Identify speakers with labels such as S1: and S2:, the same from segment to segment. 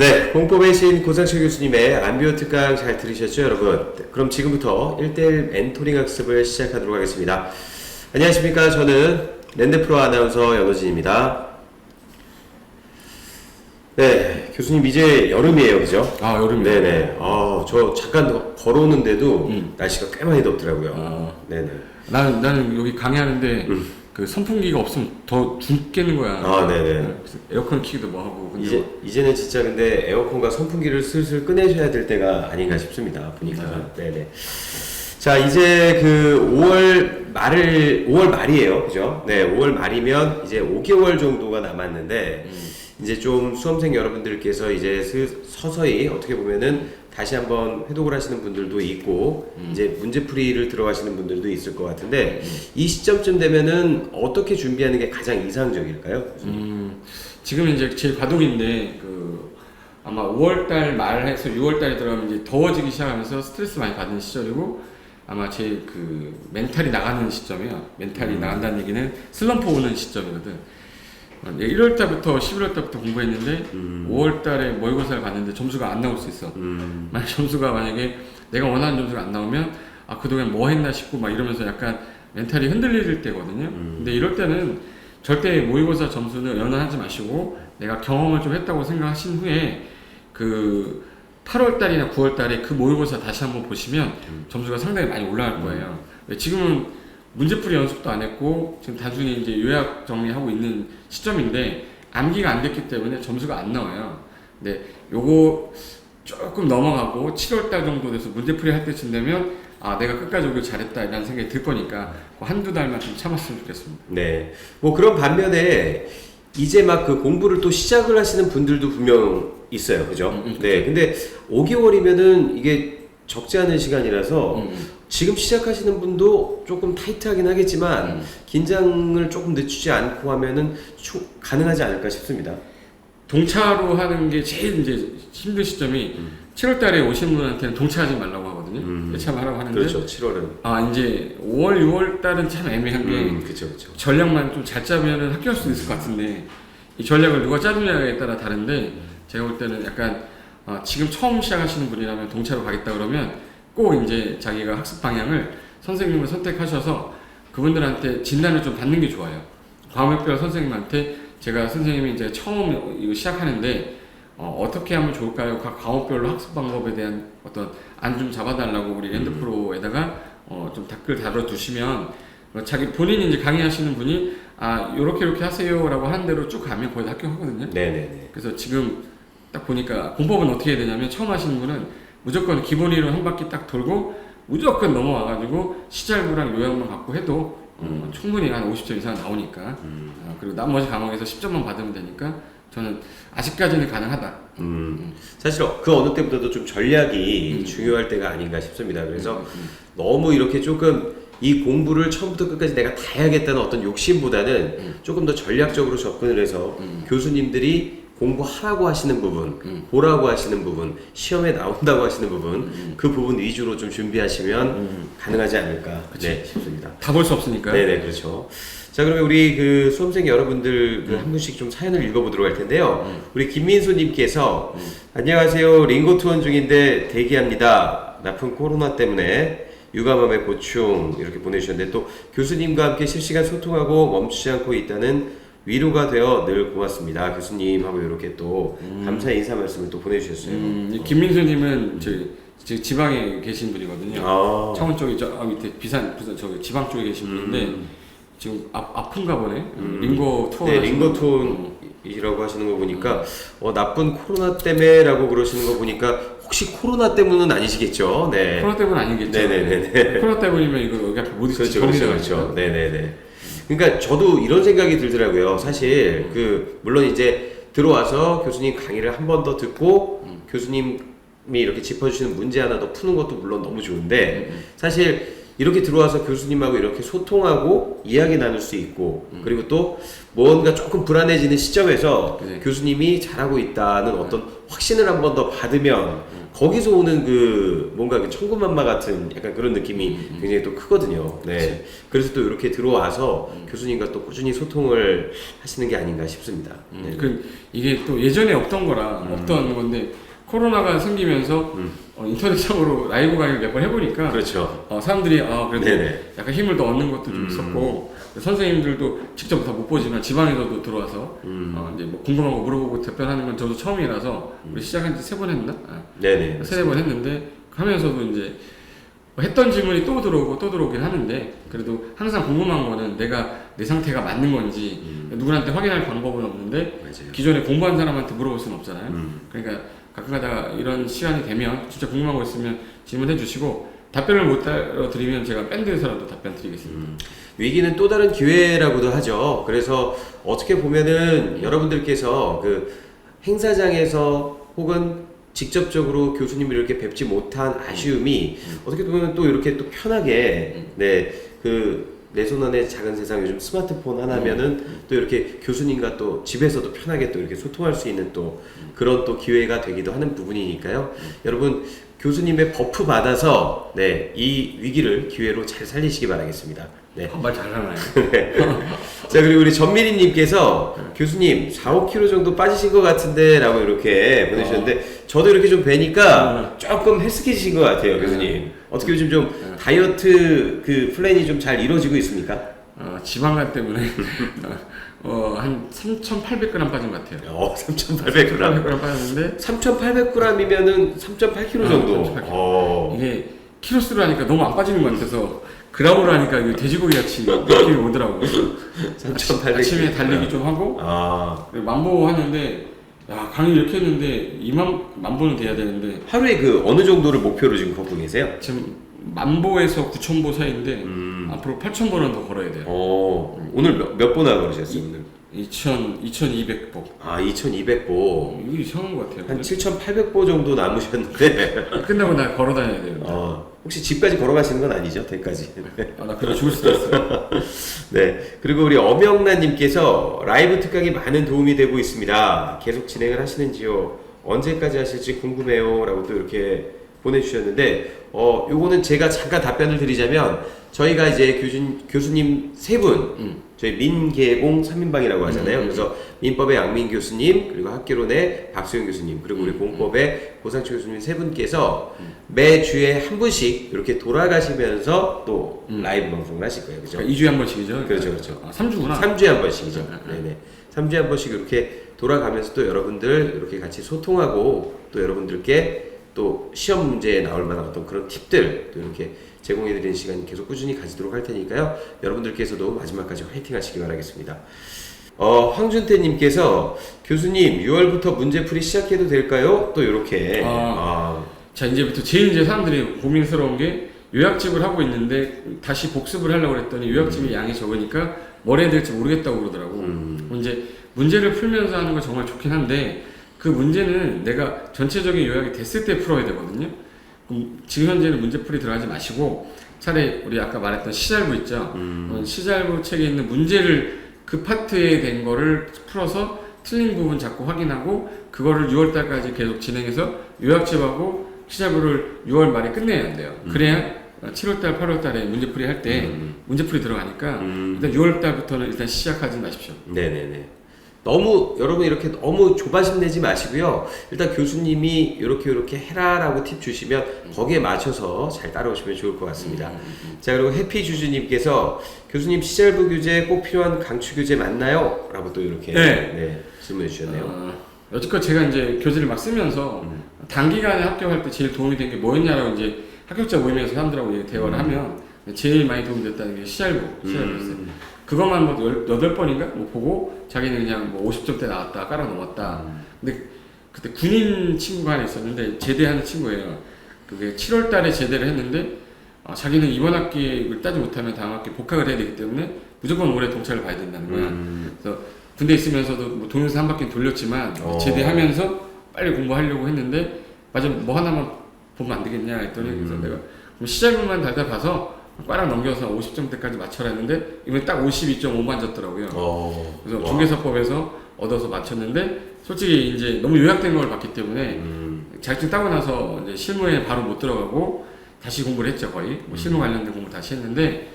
S1: 네, 공법의 신 고상철 교수님의 안비오 특강 잘 들으셨죠, 여러분? 네, 그럼 지금부터 1대1 멘토링 학습을 시작하도록 하겠습니다. 안녕하십니까? 저는 랜드프로 아나운서 연호진입니다. 네, 교수님 이제 여름이에요, 그죠?
S2: 아, 여름이요?
S1: 네네. 저 잠깐 걸어오는데도 날씨가 꽤 많이 덥더라고요. 네네.
S2: 나는 여기 강의하는데 그 선풍기가 없으면 더 죽겠는 거야.
S1: 네네.
S2: 그래서 에어컨 키기도 뭐 하고. 근데
S1: 이제는 진짜 근데 에어컨과 선풍기를 슬슬 꺼내셔야 될 때가 아닌가 싶습니다. 보니까. 네네. 자, 이제 그 5월 말이에요. 그죠? 네, 5월 말이면 이제 5개월 정도가 남았는데, 이제 좀 수험생 여러분들께서 이제 서서히 어떻게 보면은 다시 한번 회독을 하시는 분들도 있고, 이제 문제풀이를 들어가시는 분들도 있을 것 같은데, 이 시점쯤 되면은 어떻게 준비하는 게 가장 이상적일까요?
S2: 지금 이제 제 과도기인데 아마 5월달 말해서 6월달에 들어가면 이제 더워지기 시작하면서 스트레스 많이 받는 시절이고, 아마 제 그 멘탈이 나가는 시점이야. 멘탈이 나간다는 얘기는 슬럼프 오는 시점이거든. 1월달부터 11월달부터 공부했는데 5월달에 모의고사를 봤는데 점수가 안 나올 수 있어. 만약 점수가 만약에 내가 원하는 점수가 안 나오면 그동안 뭐 했나 싶고 막 이러면서 약간 멘탈이 흔들릴 때거든요. 근데 이럴 때는 절대 모의고사 점수는 연연하지 마시고 내가 경험을 좀 했다고 생각하신 후에 그 8월달이나 9월달에 그 모의고사 다시 한번 보시면 점수가 상당히 많이 올라갈 거예요. 지금은 문제풀이 연습도 안 했고 지금 단순히 이제 요약 정리하고 있는 시점인데 암기가 안 됐기 때문에 점수가 안 나와요. 근데 요거 조금 넘어가고 7월달 정도 돼서 문제풀이 할 때쯤 되면 내가 끝까지 오길 잘했다 이라는 생각이 들 거니까 한두 달만 좀 참았으면 좋겠습니다.
S1: 네. 뭐 그런 반면에 이제 막 그 공부를 또 시작을 하시는 분들도 분명 있어요. 그죠? 네. 근데 5개월이면은 이게 적지 않은 시간이라서 지금 시작하시는 분도 조금 타이트하긴 하겠지만 긴장을 조금 늦추지 않고 하면은 가능하지 않을까 싶습니다.
S2: 동차로 하는 게 제일 이제 힘든 시점이 7월달에 오신 분한테는 동차하지 말라고 하거든요. 예참하라고 하는데
S1: 그렇죠. 7월은
S2: 이제 5월, 6월달은 참 애매한 게
S1: 그쵸.
S2: 전략만 좀 잘 짜면은 합격할 수 있을 것 같은데 이 전략을 누가 짜느냐에 따라 다른데 제가 볼 때는 약간 지금 처음 시작하시는 분이라면 동차로 가겠다 그러면 꼭 이제 자기가 학습 방향을 선생님을 선택하셔서 그분들한테 진단을 좀 받는 게 좋아요. 과목별 선생님한테 제가 선생님이 이제 처음 이거 시작하는데 어떻게 하면 좋을까요? 각 과목별로 학습 방법에 대한 어떤 안 좀 잡아달라고 우리 랜드프로에다가 좀 댓글 달아두시면 자기 본인이 이제 강의하시는 분이 요렇게 하세요라고 하는 대로 쭉 가면 거의 다 합격하거든요.
S1: 네네네.
S2: 그래서 지금 딱 보니까 공법은 어떻게 해야 되냐면 처음 하시는 분은 무조건 기본 이론 한 바퀴 딱 돌고 무조건 넘어와가지고 시잘부랑 요약만 갖고 해도 충분히 한 50점 이상 나오니까 그리고 나머지 과목에서 10점만 받으면 되니까 저는 아직까지는 가능하다.
S1: 사실 그 어느 때보다도 좀 전략이 중요할 때가 아닌가 싶습니다. 그래서 너무 이렇게 조금 이 공부를 처음부터 끝까지 내가 다 해야겠다는 어떤 욕심보다는 조금 더 전략적으로 접근을 해서 교수님들이 공부하라고 하시는 부분, 보라고 하시는 부분, 시험에 나온다고 하시는 부분, 그 부분 위주로 좀 준비하시면 가능하지 않을까 싶습니다.
S2: 다 볼 수 없으니까요.
S1: 네네, 그렇죠. 자, 그러면 우리 그 수험생 여러분들 한 분씩 좀 사연을 읽어보도록 할 텐데요. 우리 김민수님께서 안녕하세요. 링고 투혼 중인데 대기합니다. 나쁜 코로나 때문에 유감함의 고충 이렇게 보내주셨는데 또 교수님과 함께 실시간 소통하고 멈추지 않고 있다는 위로가 되어 늘 고맙습니다. 교수님 하고 이렇게 또 감사의 인사 말씀을 또 보내주셨어요.
S2: 김민수님은 저기 지방에 계신 분이거든요. 창원 쪽에 저 밑에 비산 저기 지방 쪽에 계신 분인데 지금 아픈가 보네. 링고 투어.
S1: 네, 링고 투어이라고 하시는 거 보니까 나쁜 코로나 때문에라고 그러시는 거 보니까 혹시 코로나 때문은 아니시겠죠? 네.
S2: 코로나 때문 아니겠죠.
S1: 네네네.
S2: 코로나 때문이면 이거 여기 앞에 못 있지.
S1: 그렇죠. 네네네. 그러니까 저도 이런 생각이 들더라고요. 사실 물론 이제 들어와서 교수님 강의를 한 번 더 듣고 교수님이 이렇게 짚어주시는 문제 하나 더 푸는 것도 물론 너무 좋은데 사실 이렇게 들어와서 교수님하고 이렇게 소통하고 이야기 나눌 수 있고 그리고 또 뭔가 조금 불안해지는 시점에서
S2: 네.
S1: 교수님이 잘하고 있다는 어떤 확신을 한 번 더 받으면 거기서 오는 그 뭔가 그 천군만마 같은 약간 그런 느낌이 굉장히 또 크거든요. 네. 그래서 또 이렇게 들어와서 교수님과 또 꾸준히 소통을 하시는 게 아닌가 싶습니다. 네.
S2: 이게 또 예전에 없던 거라 없던 건데 코로나가 생기면서 인터넷상으로 라이브 강의를 몇 번 해보니까
S1: 그렇죠.
S2: 사람들이 그래도
S1: 네네.
S2: 약간 힘을 더 얻는 것도 좀 있었고 선생님들도 직접 다 못 보지만 지방에서도 들어와서 이제 뭐 궁금한 거 물어보고 답변하는 건 저도 처음이라서 우리 시작한 지 3번 했나?
S1: 네네.
S2: 3-4번 했는데 하면서도 이제 뭐 했던 질문이 또 들어오고 또 들어오긴 하는데 그래도 항상 궁금한 거는 내가 내 상태가 맞는 건지 누구한테 확인할 방법은 없는데
S1: 맞아요.
S2: 기존에 공부한 사람한테 물어볼 수는 없잖아요. 그러니까 가끔가다 이런 시간이 되면 진짜 궁금한 거 있으면 질문해 주시고 답변을 못 드리면 제가 밴드에서라도 답변 드리겠습니다.
S1: 위기는 또 다른 기회라고도 하죠. 그래서 어떻게 보면은 여러분들께서 그 행사장에서 혹은 직접적으로 교수님을 이렇게 뵙지 못한 아쉬움이 어떻게 보면 또 이렇게 또 편하게 내 손 안에 작은 세상 요즘 스마트폰 하나면은 또 이렇게 교수님과 또 집에서도 편하게 또 이렇게 소통할 수 있는 또 그런 또 기회가 되기도 하는 부분이니까요. 여러분 교수님의 버프 받아서 이 위기를 기회로 잘 살리시기 바라겠습니다. 네.
S2: 말 잘하나요?
S1: 네. 자 그리고 우리 전미리님께서 교수님 4-5kg 정도 빠지신 것 같은데 라고 이렇게 보내주셨는데 저도 이렇게 좀 뵈니까 조금 헬스케지신 것 같아요 교수님. 어떻게 요즘 좀 다이어트 그 플랜이 좀 잘 이루어지고 있습니까?
S2: 지방간 때문에 한 3,800g 빠진 것 같아요.
S1: 3,800g.
S2: 3,800g 빠졌는데
S1: 3,800g이면은 3.8kg 정도.
S2: 3.8kg. 이게 키로수로 하니까 너무 안 빠지는 것 같아서 그람으로 하니까 이게 돼지고기 같이 느낌이 오더라고요.
S1: 3,800g.
S2: 아침에 달리기 좀 하고 만보 하는데 강의 이렇게 했는데 20,000보는 돼야 되는데
S1: 하루에 그 어느 정도를 목표로 지금 걷고 계세요?
S2: 지금 10,000보에서 9,000보 사이인데 앞으로 8,000보는 더 걸어야 돼요.
S1: 오늘 몇 보나 걸으셨어요? 오늘?
S2: 2,200보.
S1: 2,200보.
S2: 이게 이상한 것 같아요.
S1: 한 7,800보 정도 남으셨는데
S2: 끝나고 나 걸어 다녀야 돼요.
S1: 혹시 집까지 걸어가시는 건 아니죠? 댁까지.
S2: 나 그래 죽을 수도 있어요.
S1: 네. 그리고 우리 엄영란님께서 라이브 특강이 많은 도움이 되고 있습니다. 계속 진행을 하시는지요? 언제까지 하실지 궁금해요. 라고 또 이렇게 보내주셨는데, 요거는 제가 잠깐 답변을 드리자면, 저희가 이제 교수님 세 분, 저희 민계공 3인방이라고 하잖아요. 그래서 민법의 양민 교수님, 그리고 학개론의 박수영 교수님, 그리고 우리 공법의 고상철 교수님 세 분께서 매주에 한 분씩 이렇게 돌아가시면서 또 라이브 방송을 하실 거예요. 그죠?
S2: 그러니까 2주에 한 번씩이죠?
S1: 그렇죠, 그렇죠.
S2: 3주구나.
S1: 3주에 한 번씩이죠. 네네. 3주에 한 번씩 이렇게 돌아가면서 또 여러분들 이렇게 같이 소통하고 또 여러분들께 또 시험 문제에 나올 만한 어떤 그런 팁들 또 이렇게 제공해드리는 시간 계속 꾸준히 가지도록 할 테니까요. 여러분들께서도 마지막까지 화이팅 하시기 바라겠습니다. 황준태님께서 교수님 6월부터 문제풀이 시작해도 될까요? 또 이렇게
S2: 자 이제부터 제일 이제 사람들이 고민스러운 게 요약집을 하고 있는데 다시 복습을 하려고 했더니 요약집이 양이 적으니까 뭘 해야 될지 모르겠다고 그러더라고. 이제 문제를 풀면서 하는 건 정말 좋긴 한데 그 문제는 내가 전체적인 요약이 됐을 때 풀어야 되거든요. 지금 현재는 문제풀이 들어가지 마시고 차라리 우리 아까 말했던 시잘부 있죠. 시잘부 책에 있는 문제를 그 파트에 된 거를 풀어서 틀린 부분 자꾸 확인하고 그거를 6월달까지 계속 진행해서 요약집하고 시잘부를 6월 말에 끝내야 돼요. 그래야 7월달, 8월달에 문제풀이 할 때 문제풀이 들어가니까 일단 6월달부터는 일단 시작하지 마십시오.
S1: 네네네. 너무 여러분 이렇게 너무 조바심 내지 마시고요. 일단 교수님이 이렇게 해라라고 팁 주시면 거기에 맞춰서 잘 따라오시면 좋을 것 같습니다. 자 그리고 해피주주님께서 교수님 시절부 교재 꼭 필요한 강추 교재 맞나요? 라고 또 이렇게 질문해 주셨네요.
S2: 여지껏 제가 이제 교재를 막 쓰면서 단기간에 합격할 때 제일 도움이 된 게 뭐였냐라고 이제 합격자 모임에서 사람들하고 대화를 하면 제일 많이 도움이 됐다는 게 시절부였어요. 그것만 뭐 8번인가 뭐 보고 자기는 그냥 뭐 50점대 나왔다 깔아 넘었다. 근데 그때 군인 친구가 하나 있었는데 제대하는 친구예요. 그게 7월 달에 제대를 했는데 자기는 이번 학기를 따지 못하면 다음 학기 복학을 해야 되기 때문에 무조건 올해 동차를 봐야 된다는 거야. 그래서 군대 있으면서도 뭐 동영상 한 바퀴 돌렸지만 제대하면서 빨리 공부하려고 했는데 맞아 뭐 하나만 보면 안 되겠냐 했더니 그래서 내가 그럼 시작만 달달 봐서 꽈랑 넘겨서 50점대까지 맞춰라 했는데 이번에 딱 52.5 맞았더라고요. 그래서
S1: 와.
S2: 중개사법에서 얻어서 맞췄는데 솔직히 이제 너무 요약된 걸 봤기 때문에 자격증 따고 나서 이제 실무에 바로 못 들어가고 다시 공부를 했죠 거의. 뭐 실무 관련된 공부 다시 했는데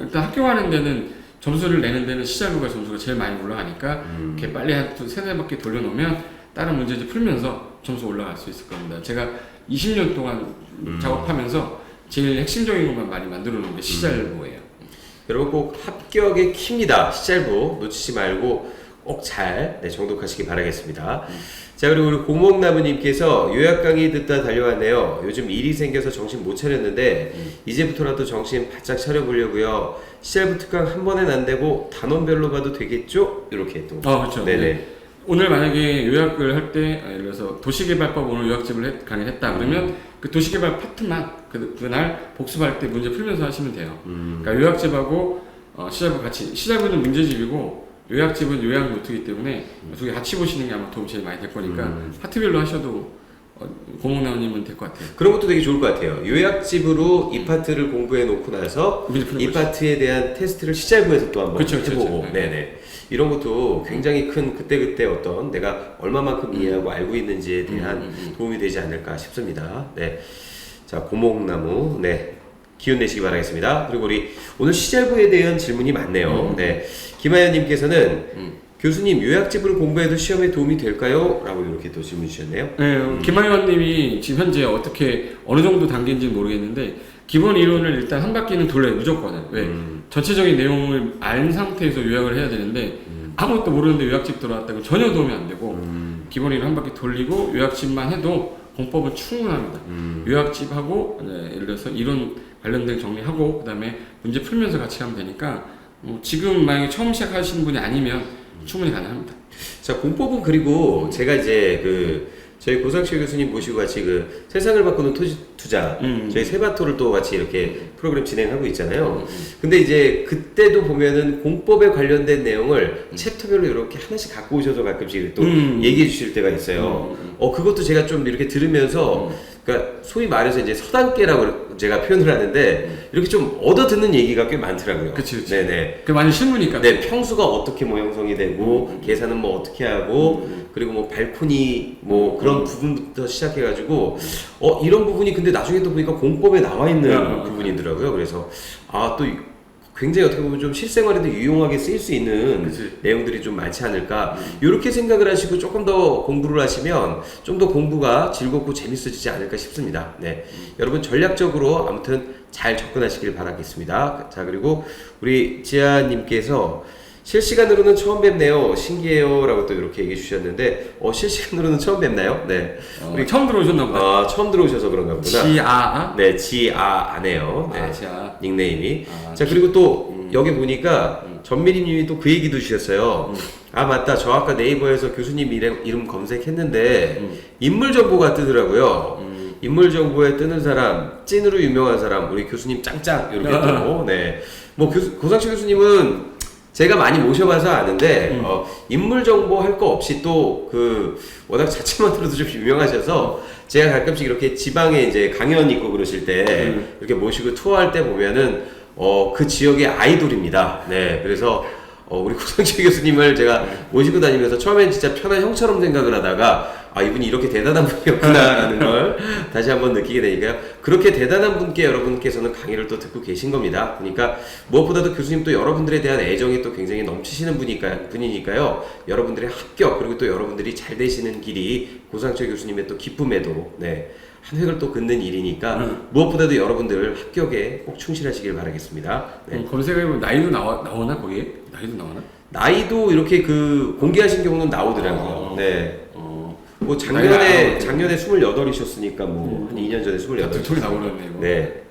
S2: 일단 합격하는 데는 점수를 내는 데는 시작부가 점수가 제일 많이 올라가니까 이렇게 빨리 한 세네 바퀴 돌려놓으면 다른 문제집 풀면서 점수 올라갈 수 있을 겁니다. 제가 20년 동안 작업하면서 제일 핵심적인 것만 많이 만들어 놓은 게 시잘부예요.
S1: 여러분 꼭 합격의 키입니다. 시잘부 놓치지 말고 꼭 잘 정독하시기 바라겠습니다. 자, 그리고 우리 고목나무님께서 요약 강의 듣다 달려왔네요. 요즘 일이 생겨서 정신 못 차렸는데 이제부터라도 정신 바짝 차려보려고요. 시잘부 특강 한 번엔 안 되고 단원별로 봐도 되겠죠? 이렇게 또.
S2: 그렇죠.
S1: 네네.
S2: 네. 오늘 만약에 요약을 할 때 예를 들어서 도시개발법 오늘 요약집을 강의를 했다 그러면 그 도시개발 파트만 그날 복습할 때 문제 풀면서 하시면 돼요. 그러니까 요약집하고 시잘부 같이, 시잘부는 문제집이고 요약집은 요약 노트이기 때문에 두 개 같이 보시는 게 아마 도움이 제일 많이 될 거니까 파트별로 하셔도 고목나무님은 될 것 같아요.
S1: 그런 것도 되게 좋을 것 같아요. 요약집으로 이 파트를 공부해 놓고 나서 이 파트에 대한 테스트를 시잘부에서 또 한번 해보고,
S2: 그쵸.
S1: 네네. 이런 것도 굉장히 큰 그때그때 어떤 내가 얼마만큼 이해하고 알고 있는지에 대한 도움이 되지 않을까 싶습니다. 네. 자, 고목나무, 네. 기운 내시기 바라겠습니다. 그리고 우리 오늘 시잘부에 대한 질문이 많네요. 네. 김하연님께서는 교수님 요약집을 공부해도 시험에 도움이 될까요? 라고 이렇게 또 질문 주셨네요.
S2: 네, 김하연님이 지금 현재 어떻게 어느 정도 단계인지 모르겠는데 기본 이론을 일단 한 바퀴는 돌려요 무조건은. 왜? 전체적인 내용을 알 상태에서 요약을 해야 되는데 아무것도 모르는데 요약집 들어왔다고 전혀 도움이 안 되고 기본 이론 한 바퀴 돌리고 요약집만 해도 공법은 충분합니다. 요약집하고 예를 들어서 이론 관련된 정리하고 그 다음에 문제 풀면서 같이 하면 되니까 지금 만약에 처음 시작하시는 분이 아니면 충분히 가능합니다.
S1: 자, 공법은 그리고 제가 이제 저희 고상철 교수님 모시고 같이 세상을 바꾸는 투자 저희 세바토를 또 같이 이렇게 프로그램 진행하고 있잖아요. 근데 이제 그때도 보면은 공법에 관련된 내용을 챕터별로 이렇게 하나씩 갖고 오셔서 가끔씩 또 얘기해 주실 때가 있어요. 그것도 제가 좀 이렇게 들으면서 그러니까 소위 말해서 이제 서당계라고 제가 표현을 하는데 이렇게 좀 얻어 듣는 얘기가 꽤 많더라고요.
S2: 그치.
S1: 네네.
S2: 그 많이 실무니까.
S1: 네, 평수가 어떻게 뭐 형성이 되고 계산은 뭐 어떻게 하고 그리고 뭐 발코니 뭐 그런 부분부터 시작해가지고 이런 부분이 근데 나중에 또 보니까 공법에 나와 있는 부분이더라고요. 그래서 또 굉장히 어떻게 보면 좀 실생활에도 유용하게 쓰일 수 있는 내용들이 좀 많지 않을까 이렇게 생각을 하시고 조금 더 공부를 하시면 좀 더 공부가 즐겁고 재밌어지지 않을까 싶습니다. 네, 여러분 전략적으로 아무튼 잘 접근하시길 바라겠습니다. 자, 그리고 우리 지아님께서 실시간으로는 처음 뵙네요. 신기해요. 라고 또 이렇게 얘기해 주셨는데, 실시간으로는 처음 뵙나요? 네.
S2: 우리 처음 들어오셨나 보다.
S1: 처음 들어오셔서 그런가 보구나.
S2: 지아?
S1: 네, 지아네요. 네.
S2: 지아.
S1: 닉네임이. 자, 그리고 또 여기 보니까 전미리 님이 또 그 얘기도 주셨어요. 맞다. 저 아까 네이버에서 교수님 이름 검색했는데, 인물 정보가 뜨더라고요. 인물 정보에 뜨는 사람, 찐으로 유명한 사람, 우리 교수님 짱짱, 이렇게 또, 네. 뭐, 고상철 교수님은 제가 많이 모셔봐서 아는데 인물 정보 할 거 없이 또 워낙 자체만으로도 좀 유명하셔서 제가 가끔씩 이렇게 지방에 이제 강연 있고 그러실 때 이렇게 모시고 투어할 때 보면은 그 지역의 아이돌입니다. 네, 그래서 우리 고상철 교수님을 제가 모시고 다니면서 처음엔 진짜 편한 형처럼 생각을 하다가 이분이 이렇게 대단한 분이었구나라는 걸 다시 한번 느끼게 되니까요. 그렇게 대단한 분께 여러분께서는 강의를 또 듣고 계신 겁니다. 그러니까 무엇보다도 교수님 또 여러분들에 대한 애정이 또 굉장히 넘치시는 분이니까요. 여러분들의 합격 그리고 또 여러분들이 잘 되시는 길이 고상철 교수님의 또 기쁨에도 한 획을 또 긋는 일이니까 무엇보다도 여러분들 합격에 꼭 충실하시길 바라겠습니다. 네.
S2: 검색해보면 나이도 나오나 거기에? 나이도 나오나?
S1: 나이도 이렇게 공개하신 경우는 나오더라고요. 네. 뭐 작년에 28이셨으니까 뭐 한 2년 전에 28.
S2: 둘이 나오렸네 이거.
S1: 네.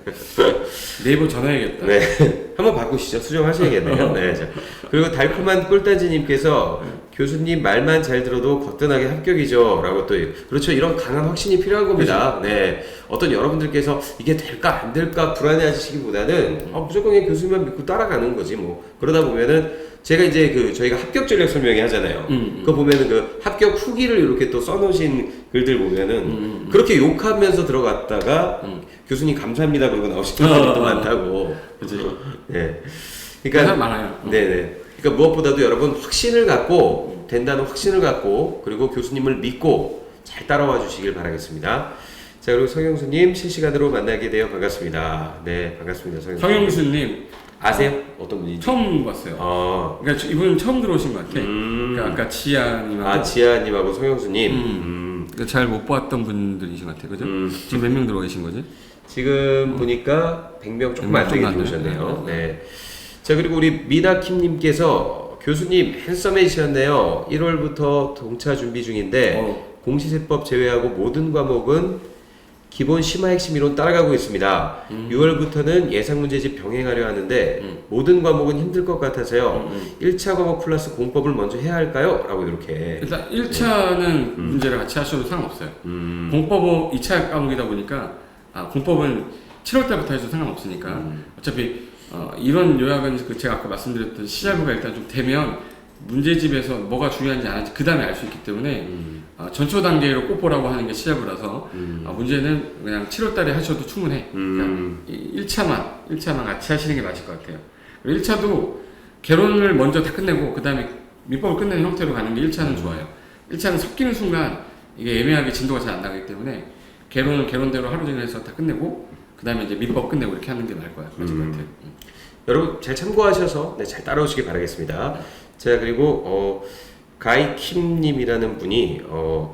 S2: 네이버 전화해야겠다.
S1: 네. 한번 바꾸시죠. 수정하셔야겠네요. 네. 자. 그리고 달콤한 꿀단지님께서 교수님 말만 잘 들어도 거뜬하게 합격이죠. 라고 또, 그렇죠. 이런 강한 확신이 필요한 겁니다. 네. 어떤 여러분들께서 이게 될까 안 될까 불안해 하시기보다는 무조건 그냥 교수님만 믿고 따라가는 거지 뭐. 그러다 보면은 제가 이제 저희가 합격 전략 설명회 하잖아요. 그거 보면은 그 합격 후기를 이렇게 또 써놓으신 글들 보면은 그렇게 욕하면서 들어갔다가 교수님 감사합니다 그러고 나오시는 분들도 많다고.
S2: 그치.
S1: 네.
S2: 그러니까 많아요.
S1: 네네. 그러니까 무엇보다도 여러분 확신을 갖고 된다는 확신을 갖고 그리고 교수님을 믿고 잘 따라와 주시길 바라겠습니다. 자 그리고 성형수님 실시간으로 만나게 되어 반갑습니다. 네 반갑습니다.
S2: 성형수님
S1: 아세요? 어떤 분인지?
S2: 처음 봤어요. 그러니까 이분은 처음 들어오신 것 같아. 그러니까 아까 지아님하고
S1: 지아님하고 성형수님.
S2: 그러니까 잘 못 봤던 분들이신 것 같아, 그죠? 지금 몇 명 들어와 계신 거지?
S1: 지금 보니까 100명 조금 안 되게 들어오셨네요. 네. 자 그리고 우리 미나킴님께서 교수님 핸섬해지셨네요. 1월부터 동차 준비 중인데 공시세법 제외하고 모든 과목은 기본 심화 핵심 이론 따라가고 있습니다. 6월부터는 예상 문제집 병행하려 하는데 모든 과목은 힘들 것 같아서요. 1차 과목 플러스 공법을 먼저 해야 할까요? 라고 이렇게.
S2: 일단 1차는 문제를 같이 하셔도 상관없어요. 공법은 2차 과목이다 보니까 공법은 7월 달부터 해도 상관없으니까 어차피 이런 요약은 제가 아까 말씀드렸던 시작부가 일단 좀 되면 문제집에서 뭐가 중요한지 안 하는지 그 다음에 알 수 있기 때문에 전초 단계로 꼭 보라고 하는 게 시작부라서 문제는 그냥 7월 달에 하셔도 충분해. 그러니까 1차만 같이 하시는 게 맞을 것 같아요. 그리고 1차도 개론을 먼저 다 끝내고 그 다음에 민법을 끝내는 형태로 가는 게 1차는 좋아요. 1차는 섞이는 순간 이게 애매하게 진도가 잘 안 나기 때문에 개론은 개론대로 하루 종일 해서 다 끝내고 그 다음에 이제 민법 끝내고 이렇게 하는 게 나을 거야. 맞을 것 같아요.
S1: 여러분 잘 참고하셔서 네, 잘 따라오시기 바라겠습니다. 자 그리고 가이킴님이라는 분이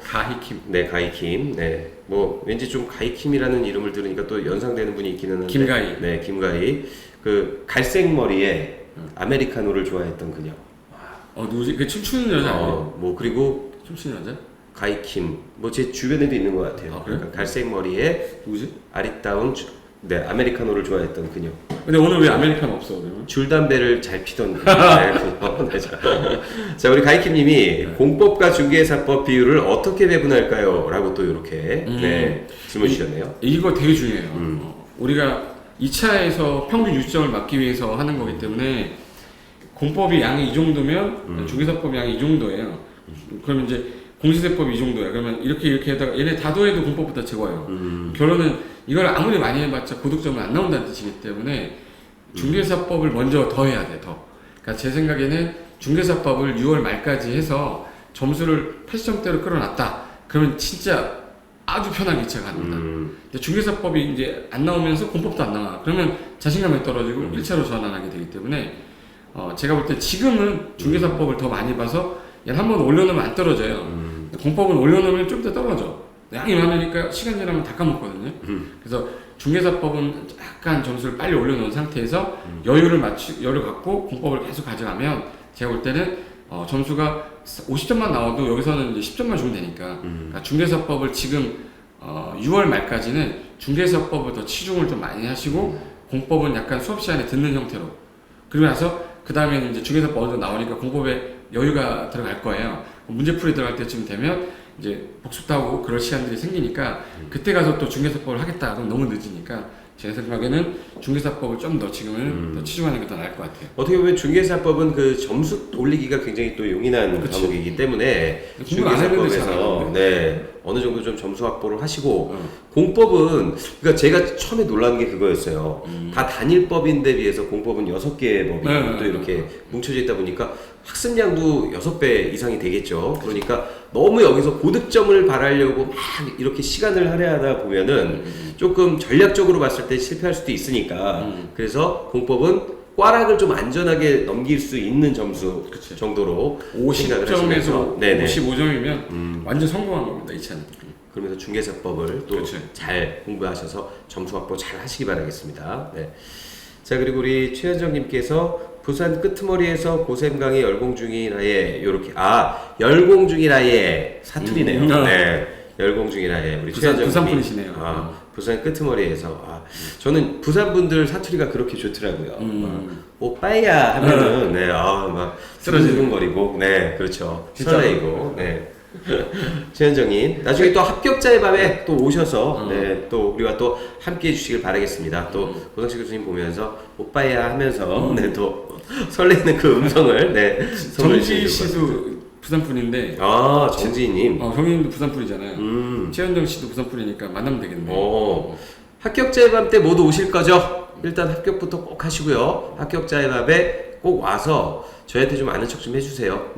S2: 가이킴.
S1: 네 가이킴. 네 뭐 왠지 좀 가이킴이라는 이름을 들으니까 또 연상되는 분이 있기는 한데.
S2: 김가희.
S1: 네 김가희. 그 갈색 머리에 아메리카노를 좋아했던 그녀.
S2: 누구지? 그 춤추는 여자 아니에요?
S1: 뭐 그리고
S2: 춤추는 여자?
S1: 가이킴. 뭐 제 주변에도 있는 것 같아요.
S2: 그래?
S1: 그러니까 갈색 머리에
S2: 누구지?
S1: 아리따운 네 아메리카노를 좋아했던 그녀.
S2: 근데 오늘 왜 아메리카노 없어 그러면?
S1: 줄담배를 잘 피던 그녀. 네, 자 우리 가이킴님이 공법과 중개사법 비율을 어떻게 배분할까요? 라고 또 이렇게 네, 질문 주셨네요.
S2: 이거 되게 중요해요. 우리가 2차에서 평균 유점을 맞기 위해서 하는 거기 때문에 공법이 양이 이 정도면 중개사법 양이 이 정도예요. 그러면 이제 공시세법이 이 정도야. 그러면 이렇게 해다가 얘네 다 더해도 공법보다 적어요. 결론은 이걸 아무리 많이 해봤자 고득점은 안 나온다는 뜻이기 때문에 중개사법을 먼저 더해야 돼. 그러니까 제 생각에는 중개사법을 6월 말까지 해서 점수를 80점대로 끌어놨다. 그러면 진짜 아주 편하게 2차 갑니다. 근데 중개사법이 이제 안 나오면서 공법도 안 나와. 그러면 자신감이 떨어지고 1차로 전환하게 되기 때문에 제가 볼 때 지금은 중개사법을 더 많이 봐서 한번 올려놓으면 안 떨어져요. 공법은 올려놓으면 좀 더 떨어져. 양이 많으니까 시간 지나면 다 까먹거든요. 그래서 중개사법은 약간 점수를 빨리 올려놓은 상태에서 여유를 갖고 공법을 계속 가져가면 제가 볼 때는 점수가 50점만 나와도 여기서는 이제 10점만 주면 되니까 그러니까 중개사법을 지금 6월 말까지는 중개사법을 더 치중을 좀 많이 하시고 공법은 약간 수업 시간에 듣는 형태로 그리고 나서 그 다음에 이제 중개사법 어느 정도 나오니까 공법에 여유가 들어갈 거예요. 문제풀이 들어갈 때쯤 되면 이제 복습도 하고 그럴 시간들이 생기니까 그때 가서 또 중개사법을 하겠다 그럼 너무 늦으니까 제 생각에는 중개사법을 좀 더 지금은 더 치중하는 게 더 나을 것 같아요.
S1: 어떻게 보면 중개사법은 그 점수 올리기가 굉장히 또 용이한 과목이기 때문에 중개사법에서 네 어느 정도 좀 점수 확보를 하시고 공법은 그러니까 제가 처음에 놀란 게 그거였어요. 다 단일법인데 비해서 공법은 6개의 법이 또 이렇게 뭉쳐져 있다 보니까 학습량도 6배 이상이 되겠죠. 그러니까 너무 여기서 고득점을 바라려고 막 이렇게 시간을 할애하다 보면은 조금 전략적으로 봤을 때 실패할 수도 있으니까 그래서 공법은 꽈락을 좀 안전하게 넘길 수 있는 점수 정도로
S2: 50점에서 55점이면 완전 성공한 겁니다. 이 차는.
S1: 그러면서 중개사법을 또 잘 공부하셔서 점수 확보 잘 하시기 바라겠습니다. 네. 자 그리고 우리 최현정님께서 부산 끄트머리에서 고샘 강의 열공 중이라에 요렇게 열공 중이라에 사투리네요. 네. 열공 중이라에 우리 최현정님이
S2: 부산 분이시네요.
S1: 부산 끄트머리에서 저는 부산 분들 사투리가 그렇게 좋더라고요. 오빠야 하면은 막 쓰러지는거리고 그렇죠. 설레이고 최현정님 나중에 또 합격자의 밤에 또 오셔서 또 우리와 또 함께 해주시길 바라겠습니다. 또 고상식 교수님 보면서 오빠야 하면서 또 설레는 그 음성을
S2: 정지 씨도 부산 분인데
S1: 정지희님
S2: 정희님도 부산 분이잖아요. 최현정 씨도 부산 분이니까 만나면 되겠네.
S1: 합격자의 밤 때 모두 오실 거죠? 일단 합격부터 꼭 하시고요. 합격자의 밤에 꼭 와서 저희한테 좀 아는 척 좀 해주세요.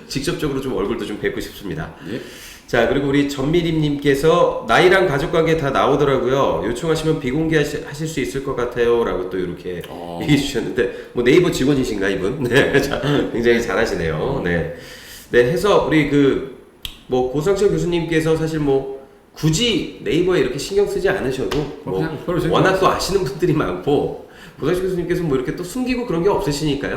S1: 직접적으로 좀 얼굴도 좀 뵙고 싶습니다.
S2: 예.
S1: 자, 그리고 우리 전미림님께서 나이랑 가족관계 다 나오더라고요. 요청하시면 비공개하실 수 있을 것 같아요. 라고 또 이렇게 얘기해 주셨는데, 뭐 네이버 직원이신가, 이분? 굉장히 잘하시네요. 해서 우리 고상철 교수님께서 사실 굳이 네이버에 이렇게 신경 쓰지 않으셔도 워낙 또 아시는 분들이 많고, 고상식 교수님께서 이렇게 또 숨기고 그런 게 없으시니까요.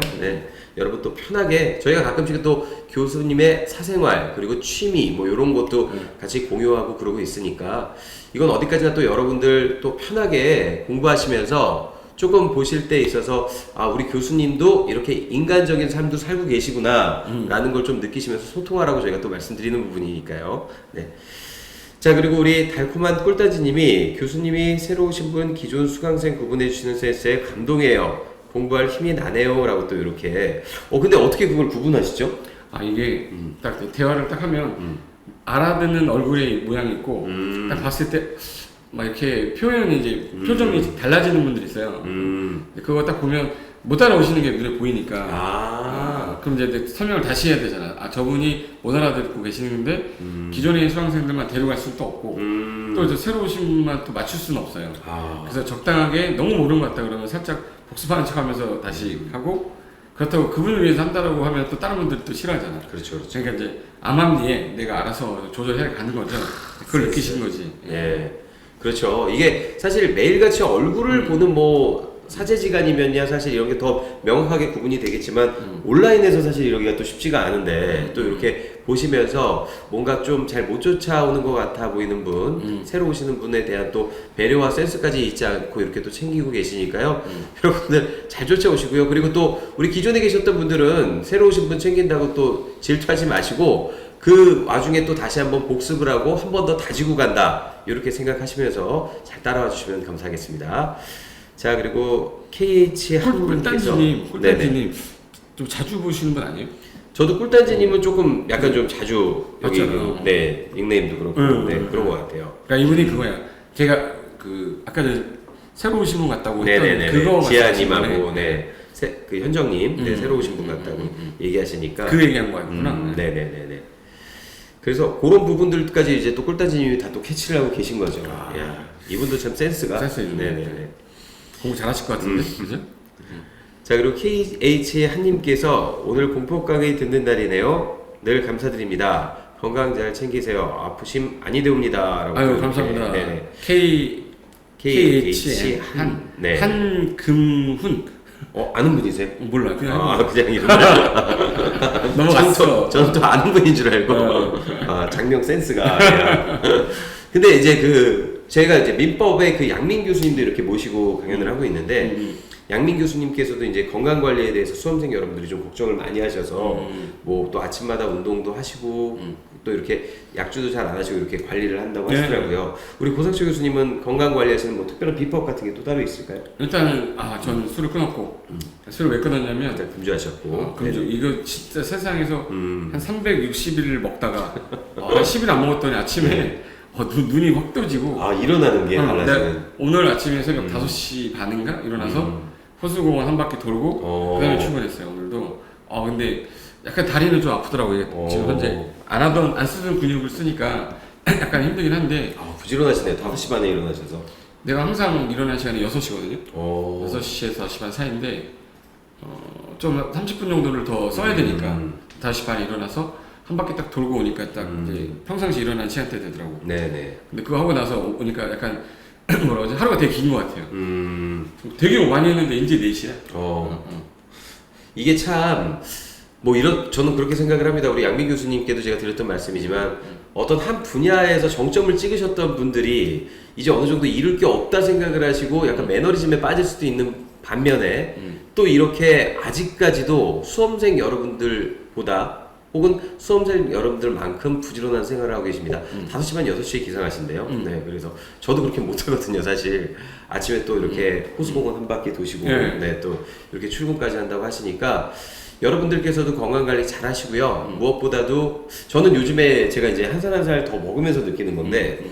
S1: 여러분 또 편하게 저희가 가끔씩 또 교수님의 사생활 그리고 취미 이런 것도 같이 공유하고 그러고 있으니까 이건 어디까지나 또 여러분들 또 편하게 공부하시면서 조금 보실 때 있어서 우리 교수님도 이렇게 인간적인 삶도 살고 계시구나 라는 걸 좀 느끼시면서 소통하라고 저희가 또 말씀드리는 부분이니까요. 자, 그리고 우리 달콤한 꿀단지님이 교수님이 새로 오신 분 기존 수강생 구분해 주시는 센스에 감동해요. 공부할 힘이 나네요. 라고 또 이렇게. 근데 어떻게 그걸 구분하시죠?
S2: 이게 딱 대화를 딱 하면 알아듣는 얼굴의 모양이 있고 딱 봤을 때 막 이렇게 표현이 이제 표정이 달라지는 분들이 있어요. 그거 딱 보면 못 따라오시는 게 눈에 보이니까 그럼 이제 설명을 다시 해야 되잖아. 저분이 못 알아듣고 계시는데 기존의 수강생들만 데려갈 수도 없고 또 이제 새로 오신 분만 또 맞출 수는 없어요. 그래서 적당하게 너무 모르는 것 같다 그러면 살짝 복습하는 척하면서 다시 하고 그렇다고 그분을 위해서 한다라고 하면 또 다른 분들이 또 싫어하잖아.
S1: 그렇죠.
S2: 그러니까 이제 암암리에 내가 알아서 조절해 가는 거죠. 그걸 느끼시는 거지.
S1: 그렇죠. 이게 사실 매일같이 얼굴을 보는 사제지간이면야 사실 이런 게 더 명확하게 구분이 되겠지만 온라인에서 사실 이러기가 또 쉽지가 않은데 또 이렇게 보시면서 뭔가 좀 잘 못 쫓아오는 것 같아 보이는 분 새로 오시는 분에 대한 또 배려와 센스까지 잊지 않고 이렇게 또 챙기고 계시니까요. 여러분들 잘 쫓아오시고요. 그리고 또 우리 기존에 계셨던 분들은 새로 오신 분 챙긴다고 또 질투하지 마시고 그 와중에 또 다시 한번 복습을 하고 한 번 더 다지고 간다 이렇게 생각하시면서 잘 따라와 주시면 감사하겠습니다. 자, 그리고 KH 한분께서
S2: 꿀단지님 좀 자주 보시는 분 아니에요?
S1: 저도 꿀단지님은 조금 약간 좀 자주 여기
S2: 맞잖아요.
S1: 닉네임도 그렇고 그런 것 같아요.
S2: 그러니까 이분이 그거야. 제가 아까 새로 오신 분 같다고 했던 그거
S1: 지아님하고 그 현정님 새로 오신 분 같다고 얘기하시니까
S2: 그 얘기한 거였구나.
S1: 그래서 그런 부분들까지 이제 또 꿀단지님이 다 또 캐치를 하고 계신 거죠. 야, 이분도 참 센스 있네.
S2: 공부 잘하실 것 같은데, 그죠?
S1: 자, 그리고 KH 한님께서 오늘 공포 강의 듣는 날이네요. 늘 감사드립니다. 건강 잘 챙기세요. 아프심 아니 되옵니다.
S2: 아유, 감사합니다. KH 한금훈.
S1: 아는 분이세요?
S2: 몰라, 그냥.
S1: 그냥 이름.
S2: 넘어갔어.
S1: 저는 또 아는 분인 줄 알고. 장명 센스가. 근데 이제 제가 이제 민법의 그 양민 교수님도 이렇게 모시고 강연을 하고 있는데, 양민 교수님께서도 이제 건강 관리에 대해서 수험생 여러분들이 좀 걱정을 많이 하셔서, 또 아침마다 운동도 하시고, 또 이렇게 약주도 잘 안 하시고 이렇게 관리를 한다고 하시더라고요. 우리 고상철 교수님은 건강 관리하시는 특별한 비법 같은 게 또 따로 있을까요?
S2: 일단은 저는 술을 끊었고 술을 왜 끊었냐면
S1: 일단 금주하셨고
S2: 금주 이거 진짜 세상에서 한 360일을 먹다가 한 10일 안 먹었더니 아침에 눈이 확 떠지고
S1: 일어나는 게 달라지는.
S2: 오늘 아침에 새벽 5시 반인가 일어나서 호수공원 한 바퀴 돌고 그 다음에 출근했어요. 오늘도 근데 약간 다리는 좀 아프더라고요. 지금 현재 안 쓰던 근육을 쓰니까 약간 힘들긴 한데.
S1: 부지런하시네요. 5시 반에 일어나셔서.
S2: 내가 항상 일어나는 시간이 6시거든요. 6시에서 5시 반 사이인데 좀 30분 정도를 더 써야 되니까 5시 반에 일어나서 한 바퀴 딱 돌고 오니까 딱 이제 평상시 일어나는 시간대 되더라고.
S1: 네네.
S2: 근데 그거 하고 나서 오니까 약간 뭐라고 하지? 하루가 되게 긴 것 같아요. 되게 많이 했는데 이제 4시야.
S1: 이게 참 뭐 저는 그렇게 생각을 합니다. 우리 양민 교수님께도 제가 드렸던 말씀이지만 어떤 한 분야에서 정점을 찍으셨던 분들이 이제 어느 정도 이룰 게 없다 생각을 하시고 약간 매너리즘에 빠질 수도 있는 반면에 또 이렇게 아직까지도 수험생 여러분들보다 혹은 수험생 여러분들만큼 부지런한 생활을 하고 계십니다. 5시 반 6시에 기상하신대요. 네, 그래서 저도 그렇게 못하거든요, 사실. 아침에 또 이렇게 호수공원 한 바퀴 도시고, 네, 또 이렇게 출근까지 한다고 하시니까 여러분들께서도 건강관리 잘 하시고요. 무엇보다도 저는 요즘에 제가 이제 한 살 한 살 더 먹으면서 느끼는 건데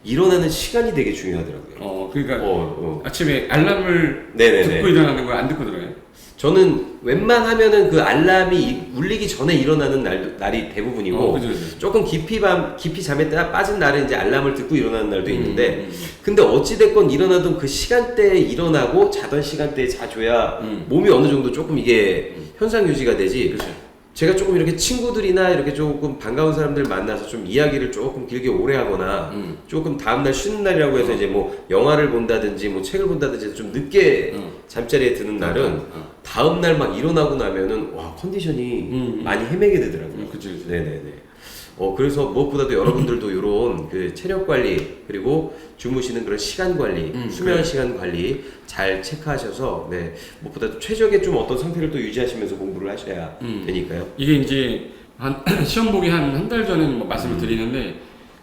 S1: 일어나는 시간이 되게 중요하더라고요.
S2: 그러니까 아침에 알람을
S1: 네네네.
S2: 듣고 일어나는 거 안 듣고 들어요?
S1: 저는 웬만하면은 그 알람이 울리기 전에 일어나는 날이 대부분이고
S2: 그죠.
S1: 조금 깊이 잠에 빠진 날은 이제 알람을 듣고 일어나는 날도 있는데 근데 어찌됐건 일어나던 그 시간대에 일어나고 자던 시간대에 자줘야 몸이 어느 정도 조금 이게 현상 유지가 되지.
S2: 그렇죠.
S1: 제가 조금 이렇게 친구들이나 이렇게 조금 반가운 사람들 만나서 좀 이야기를 조금 길게 오래 하거나 조금 다음날 쉬는 날이라고 해서 이제 뭐 영화를 본다든지 뭐 책을 본다든지 좀 늦게 잠자리에 드는 날은 다음날 막 일어나고 나면은 와 컨디션이 많이 헤매게 되더라고요.
S2: 그치.
S1: 네네네. 그래서 무엇보다도 여러분들도 이런 그 체력 관리 그리고 주무시는 그런 시간 관리, 수면 시간 관리 잘 체크하셔서 네 무엇보다도 최적의 좀 어떤 상태를 또 유지하시면서 공부를 하셔야 되니까요.
S2: 이게 이제 한 시험 보기 한 달 전에 뭐 말씀을 드리는데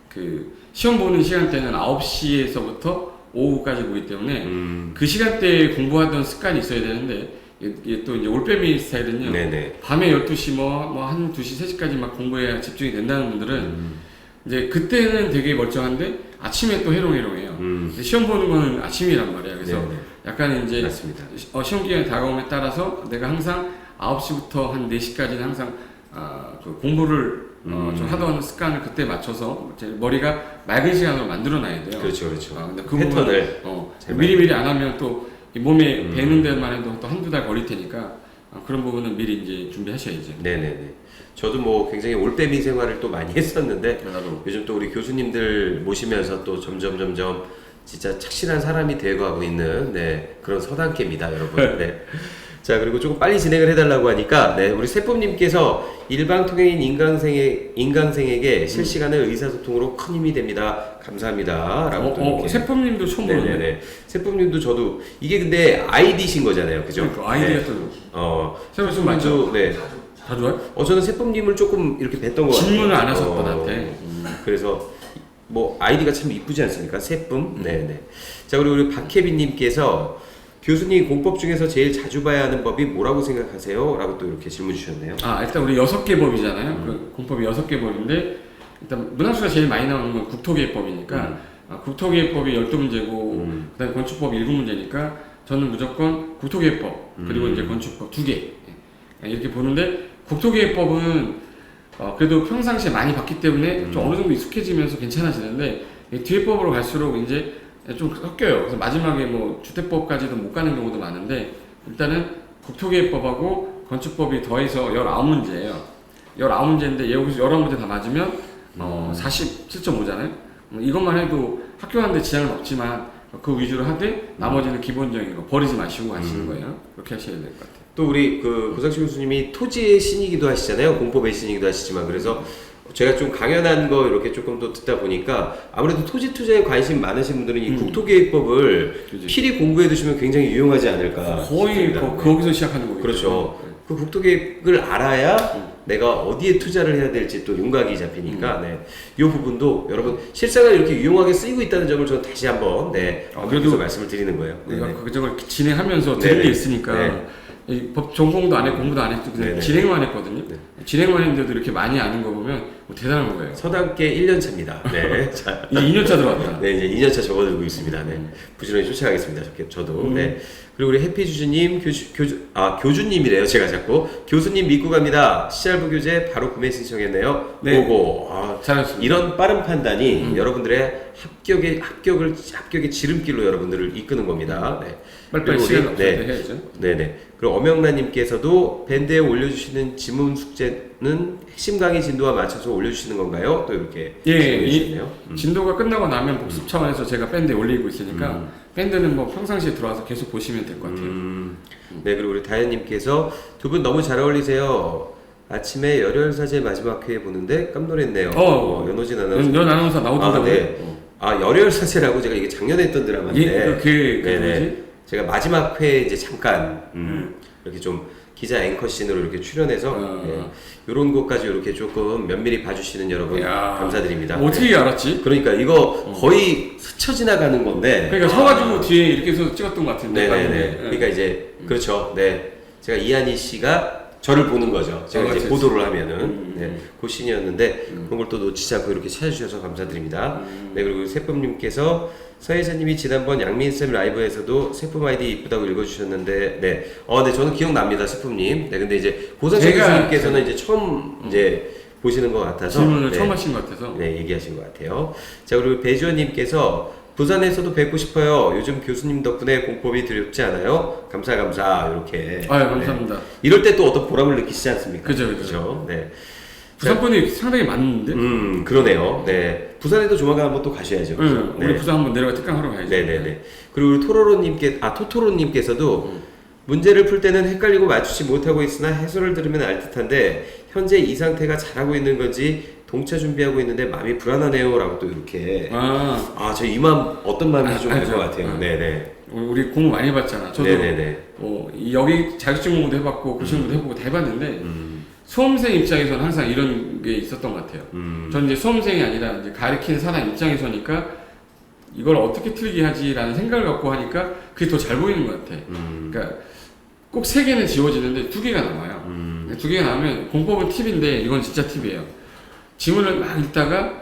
S2: 그 시험 보는 시간대는 9시에서부터 오후까지 보기 때문에 그 시간대에 공부하던 습관이 있어야 되는데 이게 또 이제 올빼미 스타일은요.
S1: 네네.
S2: 밤에 12시 한 2시, 3시까지 막 공부해야 집중이 된다는 분들은 이제 그때는 되게 멀쩡한데 아침에 또 해롱해롱해요. 근데 시험 보는 거는 아침이란 말이야. 그래서
S1: 네네.
S2: 약간 이제
S1: 맞습니다.
S2: 시험 기간이 다가옴에 따라서 내가 항상 9시부터 한 4시까지는 항상 그 공부를 좀 하던 습관을 그때 맞춰서 제 머리가 맑은 시간으로 만들어 놔야 돼요.
S1: 그렇죠.
S2: 근데 그
S1: 패턴을
S2: 부분을 미리미리 안 하면 또 이 몸에 배는 데만 해도 또 한두 달 걸릴 테니까 그런 부분은 미리 이제 준비하셔야죠.
S1: 네네네. 저도 뭐 굉장히 올빼미 생활을 또 많이 했었는데
S2: 나도.
S1: 요즘 또 우리 교수님들 모시면서 또 점점 진짜 착실한 사람이 되어가고 있는 네 그런 서당계입니다, 여러분. 네. 자 그리고 조금 빨리 진행을 해달라고 하니까 네 우리 세쁨님께서 일방통행인 인강생에게 실시간의 의사소통으로 큰 힘이 됩니다. 감사합니다라고 또 이렇게.
S2: 세품님도 처음 보는데.
S1: 네네네. 세쁨님도 저도 이게 근데 아이디신 거잖아요, 그죠?
S2: 그러니까 아이디가
S1: 네.
S2: 또 세품 좀 많죠.
S1: 네.
S2: 자주 와요?
S1: 저는 세쁨님을 조금 이렇게 뵀던 것 같아요.
S2: 질문을 안 하셨던 나한테.
S1: 그래서 뭐 아이디가 참 이쁘지 않습니까? 세쁨. 네네. 자 그리고 우리 박혜빈님께서 교수님 공법 중에서 제일 자주 봐야 하는 법이 뭐라고 생각하세요? 라고 또 이렇게 질문 주셨네요.
S2: 일단 우리 6개 법이잖아요. 그 공법이 6개 법인데 일단 문항수가 제일 많이 나오는 건 국토계획법이니까 국토계획법이 12문제고 그다음에 건축법이 7문제니까 저는 무조건 국토계획법 그리고 이제 건축법 2개 이렇게 보는데 국토계획법은 그래도 평상시에 많이 봤기 때문에 좀 어느 정도 익숙해지면서 괜찮아지는데 뒤에 법으로 갈수록 이제 좀 섞여요. 그래서 마지막에 뭐 주택법까지도 못 가는 경우도 많은데 일단은 국토계획법하고 건축법이 더해서 19문제예요. 19문제인데 여기서 19문제 다 맞으면 47.5잖아요. 이것만 해도 학교 가는데 지장은 없지만 그 위주로 하되 나머지는 기본적인 거 버리지 마시고 하시는 거예요. 그렇게 하셔야 될 것 같아요.
S1: 또 우리 그 고상식 교수님이 토지의 신이기도 하시잖아요. 공법의 신이기도 하시지만 그래서 제가 좀 강연한 거 이렇게 조금 또 듣다 보니까 아무래도 토지 투자에 관심 많으신 분들은 이 국토계획법을 필히 공부해 두시면 굉장히 유용하지 않을까.
S2: 거의 거기서 시작하는 거예요.
S1: 그렇죠. 그 국토계획을 알아야 내가 어디에 투자를 해야 될지 또 윤곽이 잡히니까 네. 이 부분도 여러분 실생활에 이렇게 유용하게 쓰이고 있다는 점을 저는 다시 한번 그래도 말씀을 드리는 거예요.
S2: 우리가 그 점을 진행하면서 들은 게 있으니까 이 법 전공도 안 했고 공부도 안 했고 그냥 진행만 했거든요. 진행만 했는데도 이렇게 많이 아는 거 보면 대단한 거예요.
S1: 서당계 1년 차입니다. 네. 자,
S2: 이제 2년 차 들어왔다.
S1: 네, 이제 2년 차 접어들고 있습니다. 네. 부지런히 쫓아가겠습니다. 저도. 네. 그리고 우리 해피주주님, 교주님이래요. 제가 자꾸. 교수님 믿고 갑니다. 시알부 교재 바로 구매 신청했네요.
S2: 네.
S1: 오고.
S2: 잘하셨습니다.
S1: 이런 빠른 판단이 여러분들의 합격의 지름길로 여러분들을 이끄는 겁니다. 네.
S2: 빨리빨리 시간 없을 때 해야죠.
S1: 네네. 그리고 엄영란님께서도 밴드에 올려주시는 지문 숙제는 핵심 강의 진도와 맞춰서 올려주시는 건가요? 또 이렇게
S2: 질문해주시네요. 진도가 끝나고 나면 복습 차원에서 제가 밴드에 올리고 있으니까 밴드는 뭐 평상시에 들어와서 계속 보시면 될 것 같아요.
S1: 네, 그리고 우리 다현님께서 두 분 너무 잘 어울리세요. 아침에 열혈사제 마지막 회에 보는데 깜놀했네요. 연호진 아나운서.
S2: 연 아나운서 나오던데.
S1: 네. 열혈사제라고 제가 이게 작년에 했던 드라마인데.
S2: 뭐지?
S1: 제가 마지막 회에 이제 잠깐 이렇게 좀 기자 앵커 씬으로 이렇게 출연해서 이런 것까지 이렇게 조금 면밀히 봐주시는 여러분 감사드립니다.
S2: 어떻게 알았지?
S1: 그러니까 이거 거의 스쳐 지나가는 건데.
S2: 그러니까 서가지고 뒤에 이렇게 해서 찍었던 것 같은데.
S1: 네네네. 그러니까 이제 그렇죠. 네, 제가 이한희 씨가 저를 보는 거죠. 제가 이제 보도를 하면은 그 씬이었는데 그런 걸 또 놓치지 않고 이렇게 찾아주셔서 감사드립니다. 네, 그리고 세쁨님께서 서혜자님이 지난번 양민쌤 라이브에서도 세쁨 아이디 이쁘다고 읽어주셨는데, 네, 네, 저는 기억납니다, 세쁨님. 네, 근데 이제 고상철 교수님께서는 이제 처음 이제 보시는 것 같아서
S2: 질문을 처음 하신 것 같아서
S1: 얘기하신 것 같아요. 자, 그리고 배주원님께서 부산에서도 뵙고 싶어요. 요즘 교수님 덕분에 공법이 두렵지 않아요? 감사 이렇게.
S2: 감사합니다.
S1: 네. 이럴 때 또 어떤 보람을 느끼시지 않습니까?
S2: 그죠.
S1: 네.
S2: 부산분이 상당히 많은데.
S1: 그러네요. 네. 부산에도 조만간 한번 또 가셔야죠.
S2: 네. 우리 부산 한번 내려가 특강하러 가야죠.
S1: 네네네. 그리고 토토로님께서도 문제를 풀 때는 헷갈리고 맞추지 못하고 있으나 해설을 들으면 알 듯한데 현재 이 상태가 잘하고 있는 건지 동차 준비하고 있는데 마음이 불안하네요라고 또 이렇게. 저 이 마음 어떤 마음인지 좀 알 것 같아요. 네네.
S2: 우리 공부 많이 해봤잖아. 저도 여기 자격증 공부도 해봤고 고시공부도 해보고 다 해봤는데 수험생 입장에서는 항상 이런 게 있었던 것 같아요. 저는 이제 수험생이 아니라 이제 가르치는 사람 입장에서니까 이걸 어떻게 틀리게 하지라는 생각을 갖고 하니까 그게 더 잘 보이는 것 같아. 그러니까 꼭 3개는 지워지는데 2개가 남아요. 2개가 남으면 공법은 팁인데 이건 진짜 팁이에요. 지문을 막 읽다가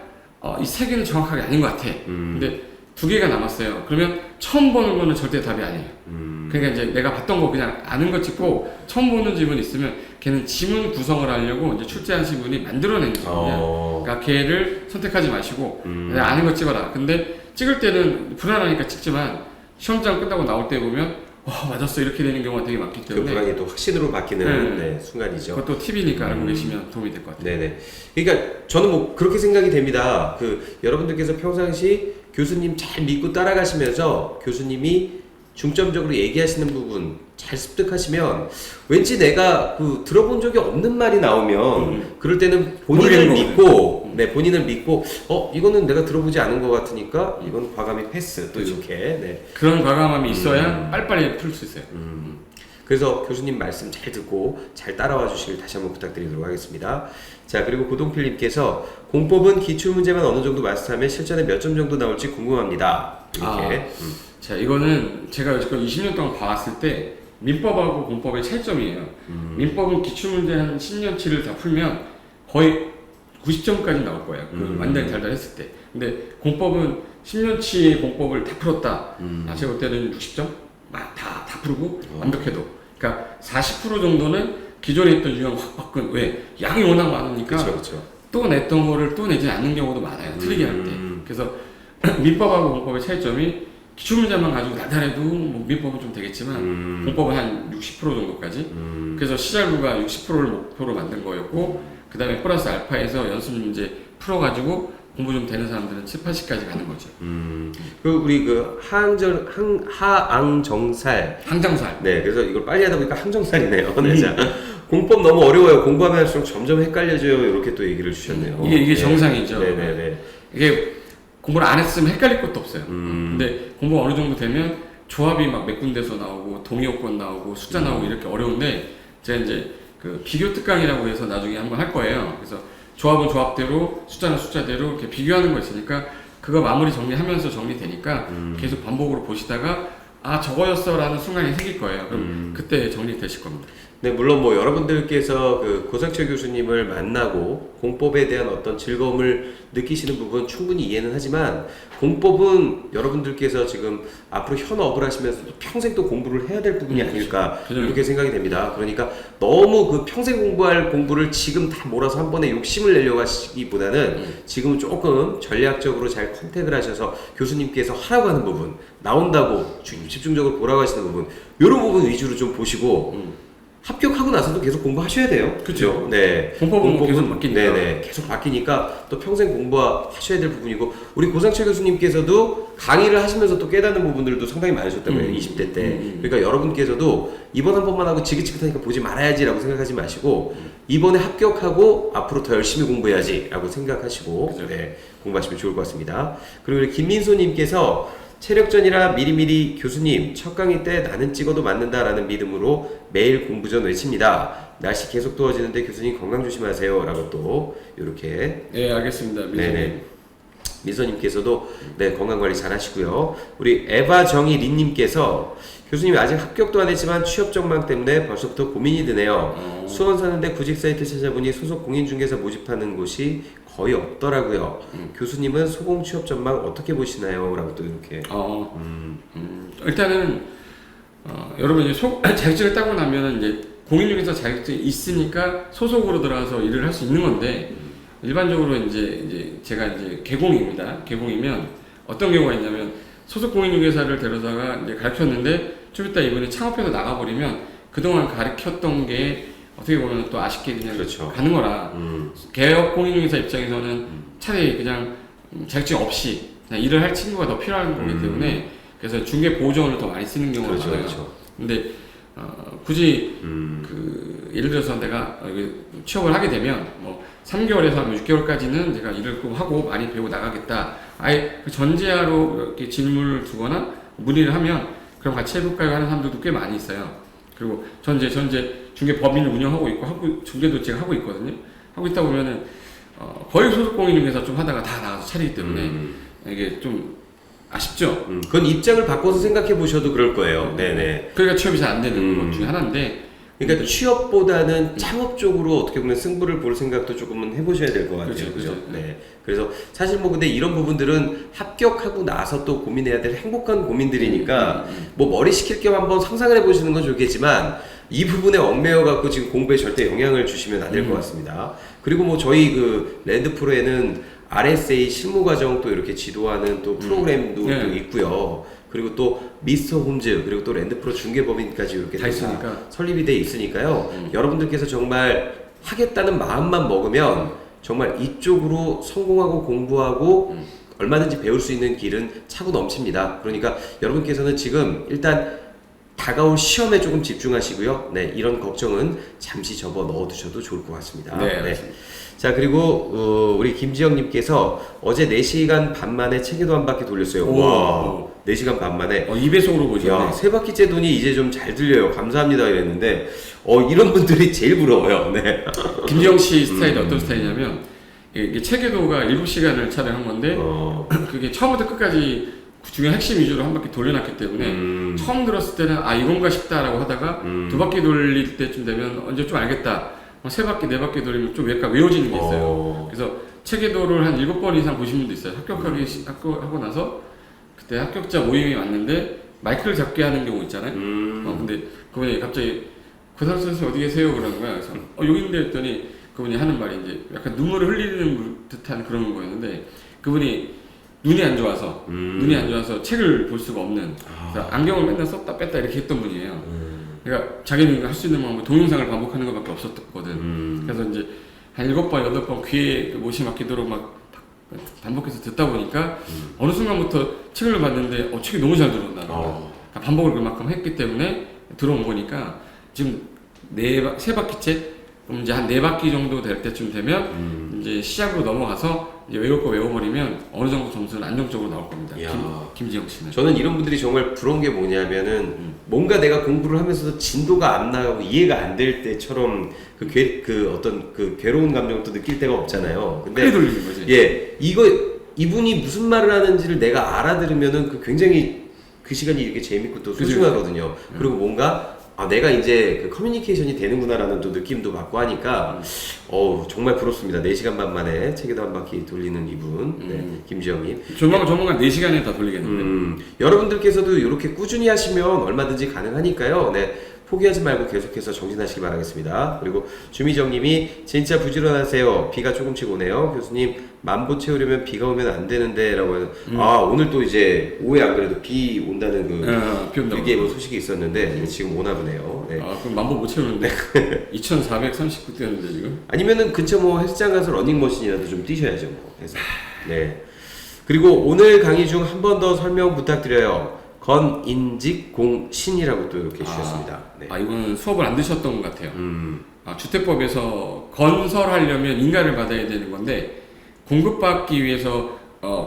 S2: 이 3개는 정확하게 아닌 것 같아. 근데 2개가 남았어요. 그러면 처음 보는 거는 절대 답이 아니에요. 그러니까 이제 내가 봤던 거 그냥 아는 거 찍고 처음 보는 지문이 있으면 걔는 지문 구성을 하려고 이제 출제하신 분이 만들어낸 지문이에요. 그러니까 걔를 선택하지 마시고 내가 아는 거 찍어라. 근데 찍을 때는 불안하니까 찍지만 시험장 끝나고 나올 때 보면 맞았어 이렇게 되는 경우가 되게 많기 때문에
S1: 그 불안이 또 확신으로 바뀌는 순간이죠.
S2: 그것도 팁이니까 알고 계시면 도움이 될 것 같아요.
S1: 네네. 그러니까 저는 뭐 그렇게 생각이 됩니다. 여러분들께서 평상시 교수님 잘 믿고 따라가시면서 교수님이 중점적으로 얘기하시는 부분 잘 습득하시면 왠지 내가 들어본 적이 없는 말이 나오면 그럴 때는 본인을 믿고 이거는 내가 들어보지 않은 것 같으니까 이건 과감히 패스 또 이렇게
S2: 그런 과감함이 있어야 빨리빨리 풀 수 있어요.
S1: 그래서 교수님 말씀 잘 듣고 잘 따라와 주시길 다시 한번 부탁드리도록 하겠습니다. 자, 그리고 고동필님께서 공법은 기출문제만 어느 정도 마스터하면 실전에 몇 점 정도 나올지 궁금합니다. 이렇게.
S2: 자, 이거는 제가 여지껏 20년 동안 봐왔을 때 민법하고 공법의 차이점이에요. 민법은 기출문제 한 10년치를 다 풀면 거의 90점까지 나올 거예요. 완전히 달달했을 때. 근데 공법은 10년치 공법을 다 풀었다. 제가 볼 때는 60점? 다 풀고 완벽해도. 그러니까 40% 정도는 기존에 있던 유형 확 바꾼. 왜? 양이 워낙 많으니까
S1: 그쵸.
S2: 또 냈던 거를 또 내지 않는 경우도 많아요. 틀리게 할 때. 그래서 민법하고 공법의 차이점이 기출문제만 가지고 나달해도 민법은 좀 되겠지만 공법은 한 60% 정도까지. 그래서 시잘부가 60%를 목표로 만든 거였고 그 다음에 플러스 알파에서 연습 문제 풀어가지고 공부 좀 되는 사람들은 7, 80까지 가는 거죠.
S1: 우리 하앙정살.
S2: 항정살.
S1: 네, 그래서 이걸 빨리 하다 보니까 항정살이네요. 자, 공법 너무 어려워요. 공부하면 할수록 점점 헷갈려져요. 이렇게 또 얘기를 주셨네요.
S2: 이게 정상이죠.
S1: 네네네.
S2: 이게 공부를 안 했으면 헷갈릴 것도 없어요. 근데 공부 어느 정도 되면 조합이 막 몇 군데서 나오고 동의어권 나오고 숫자 나오고 이렇게 어려운데 제가 이제 비교 특강이라고 해서 나중에 한번 할 거예요. 그래서 조합은 조합대로 숫자는 숫자대로 이렇게 비교하는 거 있으니까 그거 마무리 정리하면서 정리되니까 계속 반복으로 보시다가 저거였어 라는 순간이 생길 거예요. 그럼 그때 정리되실 겁니다.
S1: 네, 물론 여러분들께서 고상철 교수님을 만나고 공법에 대한 어떤 즐거움을 느끼시는 부분 충분히 이해는 하지만 공법은 여러분들께서 지금 앞으로 현업을 하시면서도 평생 또 공부를 해야 될 부분이 아닐까 이렇게 생각이 됩니다. 그러니까 너무 평생 공부할 공부를 지금 다 몰아서 한 번에 욕심을 내려고 하시기보다는 지금은 조금 전략적으로 잘 컨택을 하셔서 교수님께서 하라고 하는 부분 나온다고 집중적으로 보라고 하시는 부분 이런 부분 위주로 좀 보시고 합격하고 나서도 계속 공부하셔야 돼요.
S2: 그쵸.
S1: 네.
S2: 공법은 계속 바뀌니까.
S1: 네네. 계속 바뀌니까 또 평생 공부하셔야 될 부분이고, 우리 고상철 교수님께서도 강의를 하시면서 또 깨닫는 부분들도 상당히 많으셨다고요. 20대 때. 그러니까 여러분께서도 이번 한 번만 하고 지긋지긋하니까 보지 말아야지라고 생각하지 마시고, 이번에 합격하고 앞으로 더 열심히 공부해야지라고 생각하시고,
S2: 그죠.
S1: 네, 공부하시면 좋을 것 같습니다. 그리고 우리 김민소님께서 체력전이라 미리미리 교수님 첫 강의 때 나는 찍어도 맞는다라는 믿음으로 매일 공부전 외칩니다. 날씨 계속 더워지는데 교수님 건강 조심하세요 라고 또 이렇게.
S2: 네, 알겠습니다.
S1: 네네. 민서님께서도 네, 건강관리 잘 하시고요. 우리 에바정희린님께서 교수님 아직 합격도 안 했지만 취업 전망 때문에 벌써부터 고민이 드네요. 수원 사는데 구직 사이트 찾아보니 소속 공인중개사 모집하는 곳이 거의 없더라고요. 교수님은 소공 취업 전망 어떻게 보시나요? 라고 또 이렇게.
S2: 일단은 여러분 이제 자격증을 따고 나면은 이제 공인중개사 자격증이 있으니까 소속으로 들어가서 일을 할 수 있는 건데, 일반적으로 이제 제가 이제 개공입니다. 개공이면 어떤 경우가 있냐면 소속 공인중개사를 데려다가 이제 가르쳤는데 좀 이따 이번에 창업해서 나가버리면 그동안 가르쳤던 게 어떻게 보면 또 아쉽게 그냥
S1: 그렇죠.
S2: 가는 거라. 개업 공인중개사 입장에서는 차라리 그냥 자격증 없이 그냥 일을 할 친구가 더 필요한 거기 때문에, 그래서 중개 보호전을 더 많이 쓰는 경우가
S1: 그렇죠,
S2: 많아요.
S1: 그렇죠.
S2: 근데 굳이 그 예를 들어서 내가 취업을 하게 되면 뭐 3개월에서 한 6개월까지는 내가 일을 꼭 하고 많이 배우고 나가겠다. 아예 그 전제하로 이렇게 질문을 두거나 문의를 하면 그럼 같이 해볼까요 하는 사람들도 꽤 많이 있어요. 그리고 전제 중개 법인을 운영하고 있고 중개도 제가 하고 있거든요. 하고 있다 보면은 거의 소속 공인중개사 좀 하다가 다 나가서 차리기 때문에 이게 좀 아쉽죠.
S1: 그건 입장을 바꿔서 생각해 보셔도 그럴 거예요. 네네.
S2: 그러니까 취업이 잘 안 되는 것 중에 하나인데,
S1: 그러니까 취업보다는 창업 쪽으로 어떻게 보면 승부를 볼 생각도 조금은 해보셔야 될 것 같아요.
S2: 그렇죠,
S1: 그죠?
S2: 그렇죠.
S1: 네. 그래서 사실 뭐 근데 이런 부분들은 합격하고 나서 또 고민해야 될 행복한 고민들이니까 뭐 머리 식힐 겸 한번 상상을 해보시는 건 좋겠지만, 이 부분에 얽매여 갖고 지금 공부에 절대 영향을 주시면 안 될 것 같습니다. 그리고 뭐 저희 그 랜드프로에는 RSA 실무 과정 또 이렇게 지도하는 또 프로그램도 또 있고요. 그리고 또 미스터 홈즈, 그리고 또 랜드프로 중개법인까지 이렇게
S2: 다 있으니까.
S1: 설립이 돼 있으니까요. 여러분들께서 정말 하겠다는 마음만 먹으면 정말 이쪽으로 성공하고 공부하고 얼마든지 배울 수 있는 길은 차고 넘칩니다. 그러니까 여러분께서는 지금 일단 다가올 시험에 조금 집중하시고요. 네, 이런 걱정은 잠시 접어 넣어두셔도 좋을 것 같습니다.
S2: 네.
S1: 자, 그리고 우리 김지영님께서 어제 4시간 반 만에 체계도 한 바퀴 돌렸어요. 와, 4시간 반 만에.
S2: 2배속으로 보죠.
S1: 야, 세 바퀴째 돈이 이제 좀 잘 들려요. 감사합니다. 이랬는데, 이런 분들이 제일 부러워요. 네.
S2: 김지영 씨 스타일이 어떤 스타일이냐면, 이게 체계도가 7시간을 촬영한 건데, 그게 처음부터 끝까지 그 중에 핵심 위주로 한 바퀴 돌려놨기 때문에, 처음 들었을 때는 이건가 싶다라고 하다가, 2바퀴 돌릴 때쯤 되면 언제 좀 알겠다. 3바퀴, 4바퀴 돌리면 좀 약간 외워지는 게 있어요. 그래서 체계도를 한 7번 이상 보신 분도 있어요. 합격하고 나서 그때 합격자 모임이 왔는데 마이크를 잡게 하는 경우 있잖아요. 근데 그분이 갑자기 고상철 선생님 어디 계세요? 그러는 거야. 그래서 여기 있는데 했더니 그분이 하는 말이 이제 약간 눈물을 흘리는 듯한 그런 거였는데, 그분이 눈이 안 좋아서 책을 볼 수가 없는, 그래서 안경을 맨날 썼다 뺐다 이렇게 했던 분이에요. 그러니까 자기는 할 수 있는 방법은 동영상을 반복하는 것밖에 없었거든. 그래서 이제 한 7번, 8번 귀에 못이 막히도록 막 반복해서 듣다 보니까 어느 순간부터 책을 봤는데 책이 너무 잘 들어온다. 그러니까 반복을 그만큼 했기 때문에 들어온 거니까 지금 3바퀴째, 그럼 이제 한 4바퀴 정도 될 때쯤 되면 이제 시작으로 넘어가서 이제 외울 거 외워버리면 어느 정도 점수는 안정적으로 나올 겁니다. 김지영 씨는.
S1: 저는 이런 분들이 정말 부러운 게 뭐냐면은, 뭔가 내가 공부를 하면서도 진도가 안 나가고 이해가 안 될 때처럼 어떤 괴로운 감정도 느낄 때가 없잖아요. 근데
S2: 돌리는 거지.
S1: 예, 이분이 무슨 말을 하는지를 내가 알아들으면은 굉장히 그 시간이 이렇게 재밌고 또 소중하거든요. 그리고 뭔가 내가 이제 그 커뮤니케이션이 되는구나라는 또 느낌도 받고 하니까 정말 부럽습니다. 4시간 반 만에 체계도 한 바퀴 돌리는 이분. 네, 김지영님.
S2: 조만간 4시간에 다 돌리겠는데.
S1: 여러분들께서도 이렇게 꾸준히 하시면 얼마든지 가능하니까요. 네, 포기하지 말고 계속해서 정진하시기 바라겠습니다. 그리고 주미정님이 진짜 부지런하세요. 비가 조금씩 오네요. 교수님 만보 채우려면 비가 오면 안 되는데라고 해서 아 오늘 또 이제 오후에 안 그래도 비 온다는
S2: 비 온다고.
S1: 그게 뭐 소식이 있었는데 지금 오나 보네요. 네.
S2: 아 그럼 만보 못 채우는데 2,439 뛰었는데 지금.
S1: 아니면은 근처 뭐 헬스장 가서 러닝머신이라도 좀 뛰셔야죠. 뭐. 그래서 네. 그리고 오늘 강의 중 한 번 더 설명 부탁드려요. 건인직공신이라고 또 이렇게 주셨습니다. 네.
S2: 아 이거는 수업을 안 드셨던 것 같아요. 주택법에서 건설하려면 인가를 받아야 되는 건데 공급받기 위해서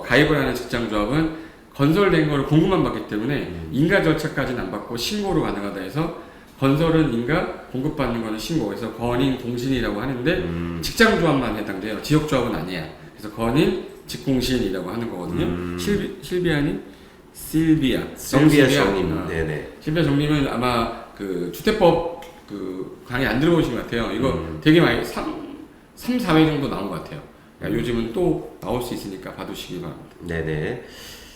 S2: 가입을 하는 직장조합은 건설된 거를 공급만 받기 때문에 인가 절차까지는 안 받고 신고로 가능하다 해서 건설은 인가, 공급받는 거는 신고. 그래서 건인 공신이라고 하는데 직장조합만 해당돼요. 지역조합은 아니야. 그래서 건인 직공신이라고 하는 거거든요. 실비아님? 실비아
S1: 정님. 네네.
S2: 실비아 정님은 아마 그 주택법 그 강의 안 들어보신 것 같아요. 이거 되게 많이 4회 정도 나온 것 같아요. 그러니까 요즘은 또 나올 수 있으니까 봐두시기 바랍니다.
S1: 네네.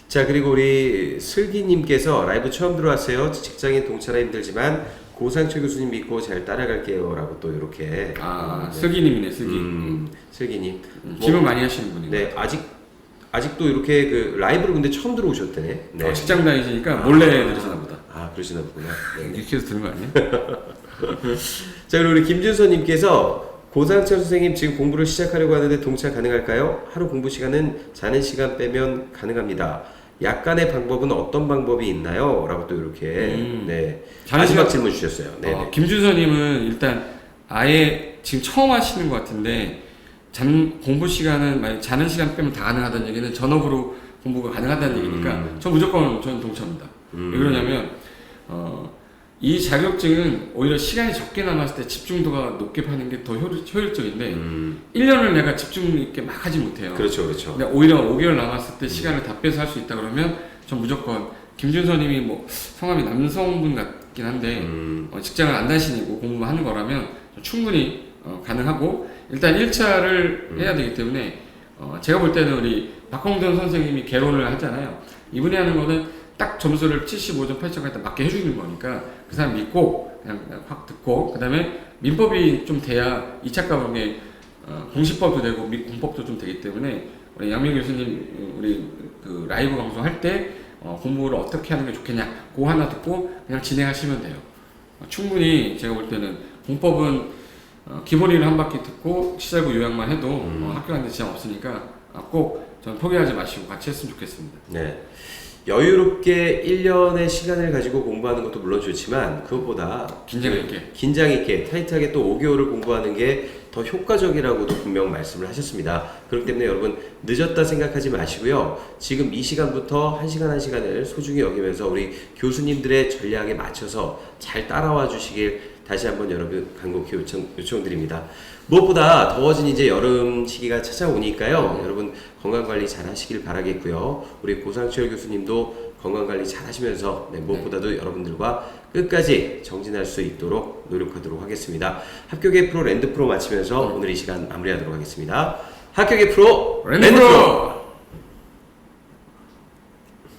S1: 자 그리고 우리 슬기님께서 라이브 처음 들어왔어요. 직장인 동차라 힘들지만 고상철 교수님 믿고 잘 따라갈게요라고 또 이렇게. 네.
S2: 슬기님이네 슬기.
S1: 슬기님.
S2: 질문 많이 하시는 분이에요.
S1: 네 아직도 이렇게 그 라이브로 근데 처음 들어오셨대네. 네.
S2: 직장 다니시니까 몰래 들으시나 보다.
S1: 아 그러시나 보구나. 네.
S2: 이렇게 해서 들은 거 아니에요?
S1: 자 그리고 우리 김준서님께서 고상철 선생님 지금 공부를 시작하려고 하는데 동차 가능할까요? 하루 공부 시간은 자는 시간 빼면 가능합니다. 약간의 방법은 어떤 방법이 있나요? 라고 또 이렇게 네 마지막 질문 주셨어요. 네.
S2: 김준서님은 일단 아예 지금 처음 하시는 것 같은데 공부 시간은 만약 자는 시간 빼면 다 가능하다는 얘기는 전업으로 공부가 가능하다는 얘기니까 저는 동참입니다. 왜 그러냐면 이 자격증은 오히려 시간이 적게 남았을 때 집중도가 높게 파는 게 더 효율적인데 1년을 내가 집중 있게 막 하지 못해요.
S1: 그렇죠.
S2: 근데 오히려 5개월 남았을 때 시간을 다 빼서 할 수 있다 그러면 전 무조건 김준서님이 뭐 성함이 남성분 같긴 한데 직장을 안 다니시고 공부만 하는 거라면 충분히 가능하고 일단 1차를 해야 되기 때문에 제가 볼 때는 우리 박홍돈 선생님이 개론을 하잖아요. 이분이 하는 거는 딱 점수를 75점, 80점까지 맞게 해주는 거니까 그 사람 믿고 그냥 확 듣고 그 다음에 민법이 좀 돼야 2차 과목에 공시법도 되고 공법도 좀 되기 때문에 우리 양명 교수님 우리 그 라이브 방송 할 때 공부를 어떻게 하는 게 좋겠냐 그거 하나 듣고 그냥 진행하시면 돼요. 충분히 제가 볼 때는 공법은 기본이를 한 바퀴 듣고 시설부 요약만 해도 학교 가는데 지장 없으니까 꼭 전 포기하지 마시고 같이 했으면 좋겠습니다.
S1: 네. 여유롭게 1년의 시간을 가지고 공부하는 것도 물론 좋지만 그것보다 긴장 있게 타이트하게 또 5개월을 공부하는 게 더 효과적이라고도 분명 말씀을 하셨습니다. 그렇기 때문에 여러분 늦었다 생각하지 마시고요. 지금 이 시간부터 1시간을 소중히 여기면서 우리 교수님들의 전략에 맞춰서 잘 따라와 주시길 다시 한번 여러분 간곡히 요청드립니다. 무엇보다 더워진 이제 여름 시기가 찾아오니까요. 여러분 건강관리 잘 하시길 바라겠고요. 우리 고상철 교수님도 건강관리 잘 하시면서 무엇보다도 여러분들과 끝까지 정진할 수 있도록 노력하도록 하겠습니다. 합격의 프로 랜드 프로 마치면서 오늘 이 시간 마무리하도록 하겠습니다. 합격의 프로 랜드 프로!